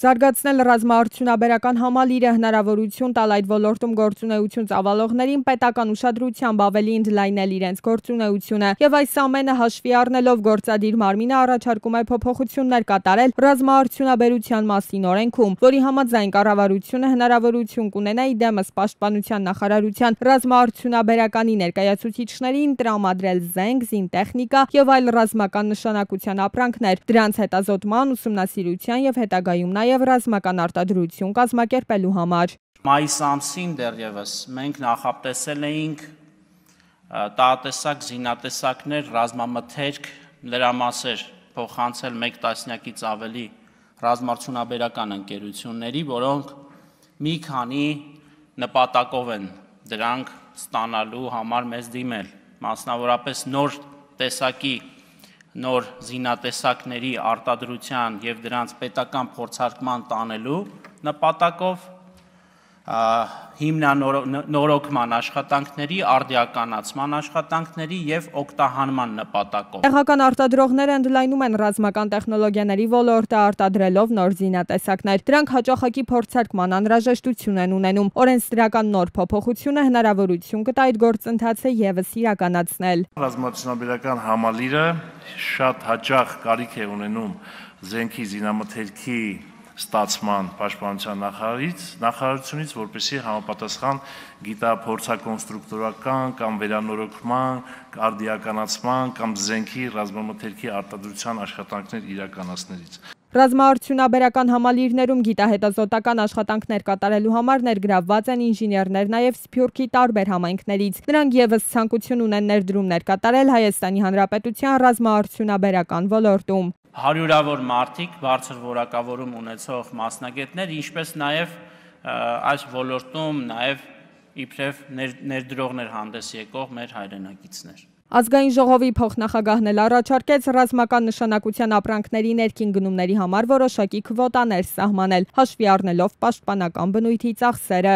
Զարգացնել ռազմաարդյունաբերական համալիրը հնարավորություն տալ այդ ոլորտում գործունեություն ծավալողներին պետական ուշադրությամբ ավելի ընդլայնել իրենց գործունեությունը եւ այս ամենը հաշվի առնելով գործադիր մարմինը առաջարկում է փոփոխություններ կատարել ռազմաարդյունաբերության մասին օրենքում, որի համաձայն կառավարությունը հնարավորություն կունենա իդեմս պաշտպանության նախարարության ռազմաարդյունաբերականի ներկայացուցիչներին տրամադրել զենք, զինտեխնիկա եւ այլ ռազմական նշանակության ապրանքներ, դրանց հետազոտման, ուսումնասիրության եւ հետագայում նաև ռազմական արտադրություն կազմակերպելու համար։ Մայիս ամսին դեռևս մենք նախատեսել էինք տաղատեսակ զինատեսակներ, ռազմամթերք, լրամասեր փոխանցել 1 տասնյակից ավելի ռազմաարդյունաբերական ընկերությունների, որոնք մի քանի նպատակով են դրանք ստանալու համար մեզ դիմել, մասնավորապես նոր տեսակի նոր զինատեսակների արտադրության եւ դրանց պետական փորձարկման տանելու նպատակով, հիմնանորոգման աշխատանքների, արդիականացման աշխատանքների եւ օգտահանման նպատակով։ Տեղական արտադրողները ընդլայնում են ռազմական տեխնոլոգիաների ոլորտը արտադրելով նոր զինատեսակներ։ Դրանք հաճախակի փորձարկման անհրաժեշտություն են ունենում։ Օրենսդրական նոր փոփոխությունը հնարավորություն կտա այդ գործընթացը եւս իրականացնել։ Ռազմաարդյունաբերական համալիրը շատ հաճախ կարիք է ունենում զենքի զինամթերքի ստացման պաշտպանության նախարարությունից, որպեսզի համապատասխան գիտափորձակոնստրուկտորական կամ վերանորոգման, արդիականացման կամ զենքի ռազմամթերքի արտադրության աշխատանքներ իրականացնելիս։ Ռազմաարդյունաբերական համալիրներում գիտահետազոտական աշխատանքներ կատարելու համար ներգրավված են ինժեներներ նաև Սփյուռքի տարբեր համայնքներից։ Նրանք եւս ցանկություն ունեն ներդրումներ կատարել Հայաստանի Հանրապետության ռազմաարդյունաբերական ոլորտում։ Հարյուրավոր մարդիկ, բարձր որակավորում ունեցող մասնագետներ, ինչպես նաև այս ոլորտում նաև իբրև ներդրողներ հանդես եկող մեր հայրենակիցներ։ Ազգային ժողովի փոխնախագահն էլ առաջարկեց ռազմական նշանակության ապրանքների ներքին գնումների համար որոշակի քվոտաներ սահմանել, հաշվի առնելով պաշտպանական բնույթի ծախսերը։